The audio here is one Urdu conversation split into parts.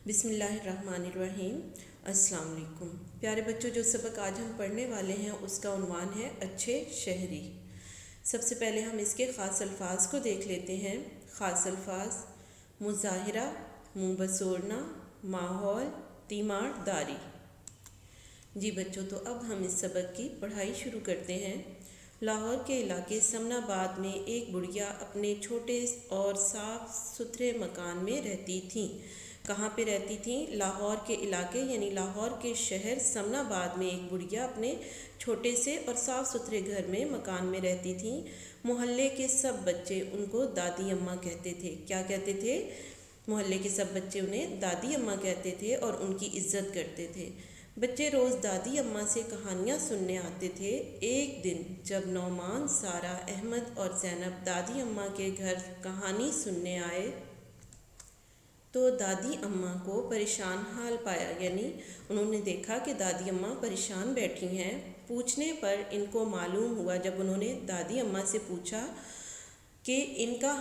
بسم اللہ الرحمن الرحیم۔ السلام علیکم پیارے بچوں، جو سبق آج ہم پڑھنے والے ہیں اس کا عنوان ہے اچھے شہری۔ سب سے پہلے ہم اس کے خاص الفاظ کو دیکھ لیتے ہیں۔ خاص الفاظ: مظاہرہ، منہ بسورنا، ماحول، تیمار داری۔ جی بچوں، تو اب ہم اس سبق کی پڑھائی شروع کرتے ہیں۔ لاہور کے علاقے سمن آباد میں ایک بڑھیا اپنے چھوٹے اور صاف ستھرے مکان میں رہتی تھیں۔ کہاں پہ رہتی تھیں؟ لاہور کے علاقے یعنی لاہور کے شہر سمن آباد میں ایک بڑھیا اپنے چھوٹے سے اور صاف ستھرے گھر میں مکان میں رہتی تھیں۔ محلے کے سب بچے ان کو دادی اماں کہتے تھے۔ کیا کہتے تھے؟ محلے کے سب بچے انہیں دادی اماں کہتے تھے اور ان کی عزت کرتے تھے۔ بچے روز دادی اماں سے کہانیاں سننے آتے تھے۔ ایک دن جب نعمان، سارہ، احمد اور زینب دادی اماں کے گھر کہانی سننے آئے تو دادی اماں کو پریشان حال پایا، یعنی انہوں نے دیکھا کہ دادی اماں پریشان بیٹھی ہیں۔ پوچھنے پر ان کو معلوم ہوا، جب انہوں نے دادی اماں سے پوچھا کہ ان کا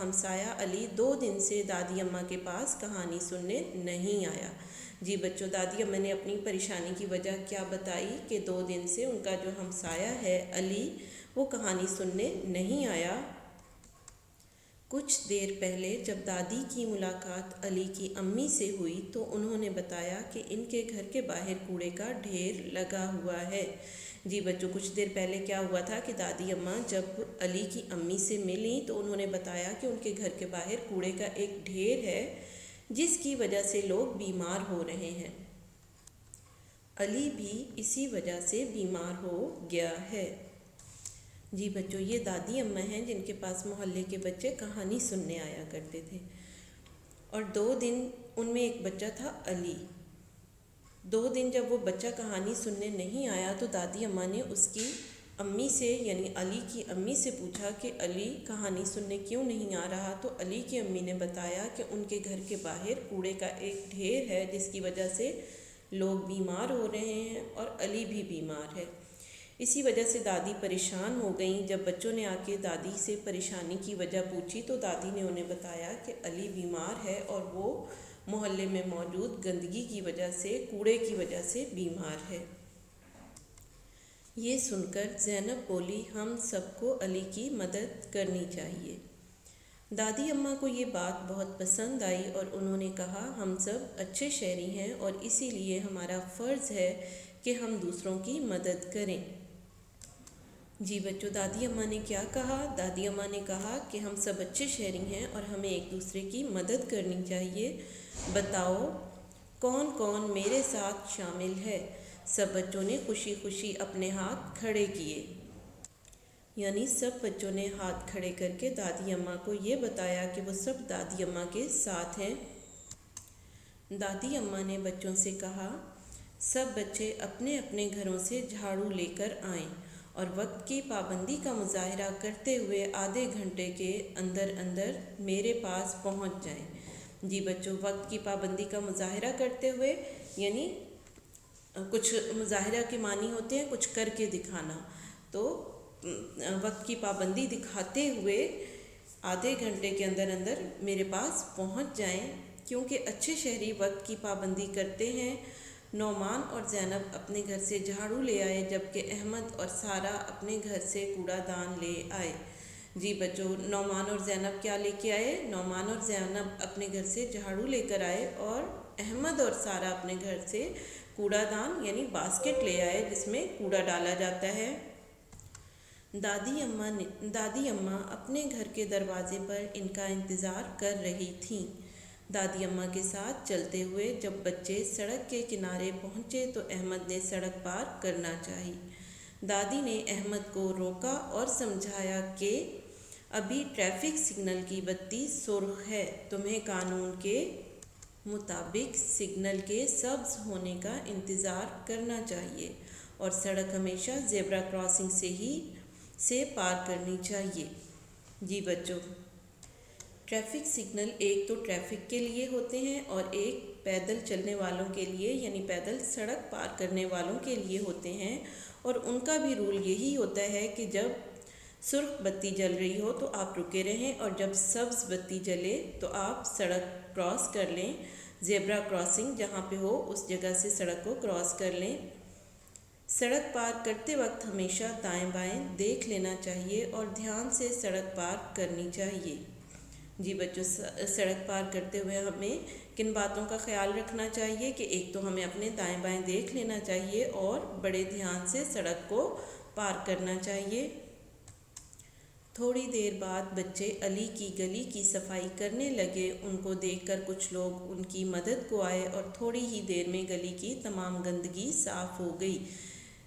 ہمسایہ علی 2 دن سے دادی اماں کے پاس کہانی سننے نہیں آیا۔ جی بچوں، دادی اماں نے اپنی پریشانی کی وجہ کیا بتائی کہ 2 دن سے ان کا جو ہمسایہ ہے علی، وہ کہانی سننے نہیں آیا۔ کچھ دیر پہلے جب دادی کی ملاقات علی کی امی سے ہوئی تو انہوں نے بتایا کہ ان کے گھر کے باہر کوڑے کا ڈھیر لگا ہوا ہے۔ جی بچوں، کچھ دیر پہلے کیا ہوا تھا کہ دادی اماں جب علی کی امی سے ملیں تو انہوں نے بتایا کہ ان کے گھر کے باہر کوڑے کا ایک ڈھیر ہے، جس کی وجہ سے لوگ بیمار ہو رہے ہیں۔ علی بھی اسی وجہ سے بیمار ہو گیا ہے۔ جی بچوں، یہ دادی اماں ہیں جن کے پاس محلے کے بچے کہانی سننے آیا کرتے تھے، اور 2 دن ان میں ایک بچہ تھا علی۔ 2 دن جب وہ بچہ کہانی سننے نہیں آیا تو دادی اماں نے اس کی امی سے یعنی علی کی امی سے پوچھا کہ علی کہانی سننے کیوں نہیں آ رہا، تو علی کی امی نے بتایا کہ ان کے گھر کے باہر کوڑے کا ایک ڈھیر ہے، جس کی وجہ سے لوگ بیمار ہو رہے ہیں اور علی بھی بیمار ہے۔ اسی وجہ سے دادی پریشان ہو گئیں۔ جب بچوں نے آ کے دادی سے پریشانی کی وجہ پوچھی تو دادی نے انہیں بتایا کہ علی بیمار ہے اور وہ محلے میں موجود گندگی کی وجہ سے، کوڑے کی وجہ سے بیمار ہے۔ یہ سن کر زینب بولی، ہم سب کو علی کی مدد کرنی چاہیے۔ دادی اماں کو یہ بات بہت پسند آئی اور انہوں نے کہا، ہم سب اچھے شہری ہیں اور اسی لیے ہمارا فرض ہے کہ ہم دوسروں کی مدد کریں۔ جی بچوں، دادی اماں نے کیا کہا؟ دادی اماں نے کہا کہ ہم سب اچھے شہری ہیں اور ہمیں ایک دوسرے کی مدد کرنی چاہیے۔ بتاؤ کون کون میرے ساتھ شامل ہے؟ سب بچوں نے خوشی خوشی اپنے ہاتھ کھڑے کیے، یعنی سب بچوں نے ہاتھ کھڑے کر کے دادی اماں کو یہ بتایا کہ وہ سب دادی اماں کے ساتھ ہیں۔ دادی اماں نے بچوں سے کہا، سب بچے اپنے اپنے گھروں سے جھاڑو لے کر آئیں اور وقت کی پابندی کا مظاہرہ کرتے ہوئے آدھے گھنٹے کے اندر اندر میرے پاس پہنچ جائیں۔ جی بچوں، وقت کی پابندی کا مظاہرہ کرتے ہوئے یعنی کچھ مظاہرہ کے معنی ہوتے ہیں کچھ کر کے دکھانا، تو وقت کی پابندی دکھاتے ہوئے آدھے گھنٹے کے اندر اندر میرے پاس پہنچ جائیں، کیونکہ اچھے شہری وقت کی پابندی کرتے ہیں۔ نعمان اور زینب اپنے گھر سے جھاڑو لے آئے، جبکہ احمد اور سارہ اپنے گھر سے کوڑا دان لے آئے۔ جی بچوں، نعمان اور زینب کیا لے کے آئے؟ نعمان اور زینب اپنے گھر سے جھاڑو لے کر آئے اور احمد اور سارہ اپنے گھر سے کوڑا دان یعنی باسکٹ لے آئے جس میں کوڑا ڈالا جاتا ہے۔ دادی اماں اپنے گھر کے دروازے پر ان کا انتظار کر رہی تھیں۔ دادی اماں کے ساتھ چلتے ہوئے جب بچے سڑک کے کنارے پہنچے تو احمد نے سڑک پار کرنا چاہی۔ دادی نے احمد کو روکا اور سمجھایا کہ ابھی ٹریفک سگنل کی بتی سرخ ہے، تمہیں قانون کے مطابق سگنل کے سبز ہونے کا انتظار کرنا چاہیے اور سڑک ہمیشہ زیبرا کراسنگ سے پار کرنی چاہیے۔ جی بچوں، ٹریفک سگنل ایک تو ٹریفک کے لیے ہوتے ہیں اور ایک پیدل چلنے والوں کے لیے یعنی پیدل سڑک پار کرنے والوں کے لیے ہوتے ہیں، اور ان کا بھی رول یہی ہوتا ہے کہ جب سرخ بتی جل رہی ہو تو آپ رکے رہیں اور جب سبز بتی جلے تو آپ سڑک کراس کر لیں، زیبرا کراسنگ جہاں پہ ہو اس جگہ سے سڑک کو کراس کر لیں۔ سڑک پار کرتے وقت ہمیشہ دائیں بائیں دیکھ لینا چاہیے اور دھیان سے سڑک پار کرنی چاہیے۔ جی بچوں، سڑک پار کرتے ہوئے ہمیں کن باتوں کا خیال رکھنا چاہیے کہ ایک تو ہمیں اپنے دائیں بائیں دیکھ لینا چاہیے اور بڑے دھیان سے سڑک کو پار کرنا چاہیے۔ تھوڑی دیر بعد بچے علی کی گلی کی صفائی کرنے لگے۔ ان کو دیکھ کر کچھ لوگ ان کی مدد کو آئے اور تھوڑی ہی دیر میں گلی کی تمام گندگی صاف ہو گئی۔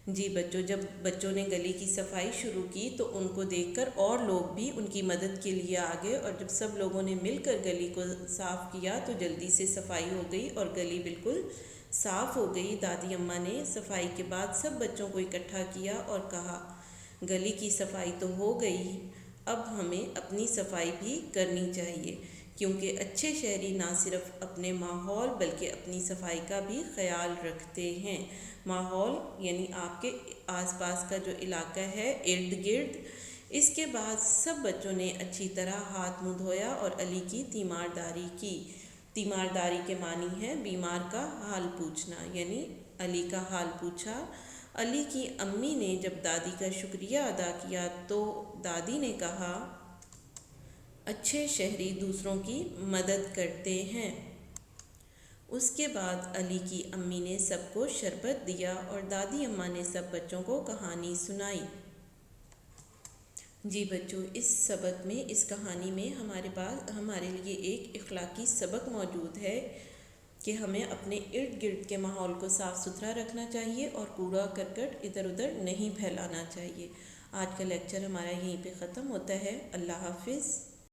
جی بچوں، جب بچوں نے گلی کی صفائی شروع کی تو ان کو دیکھ کر اور لوگ بھی ان کی مدد کے لیے آ گئے اور جب سب لوگوں نے مل کر گلی کو صاف کیا تو جلدی سے صفائی ہو گئی اور گلی بالکل صاف ہو گئی۔ دادی اماں نے صفائی کے بعد سب بچوں کو اکٹھا کیا اور کہا، گلی کی صفائی تو ہو گئی، اب ہمیں اپنی صفائی بھی کرنی چاہیے، کیونکہ اچھے شہری نہ صرف اپنے ماحول بلکہ اپنی صفائی کا بھی خیال رکھتے ہیں۔ ماحول یعنی آپ کے آس پاس کا جو علاقہ ہے ارد گرد۔ اس کے بعد سب بچوں نے اچھی طرح ہاتھ منہ دھویا اور علی کی تیمارداری کی۔ تیمارداری کے معنی ہے بیمار کا حال پوچھنا، یعنی علی کا حال پوچھا۔ علی کی امی نے جب دادی کا شکریہ ادا کیا تو دادی نے کہا، اچھے شہری دوسروں کی مدد کرتے ہیں۔ اس کے بعد علی کی امی نے سب کو شربت دیا اور دادی اماں نے سب بچوں کو کہانی سنائی۔ جی بچوں، اس سبق میں، اس کہانی میں ہمارے لیے ایک اخلاقی سبق موجود ہے کہ ہمیں اپنے ارد گرد کے ماحول کو صاف ستھرا رکھنا چاہیے اور کوڑا کرکٹ ادھر ادھر نہیں پھیلانا چاہیے۔ آج کا لیکچر ہمارا یہیں پہ ختم ہوتا ہے۔ اللہ حافظ۔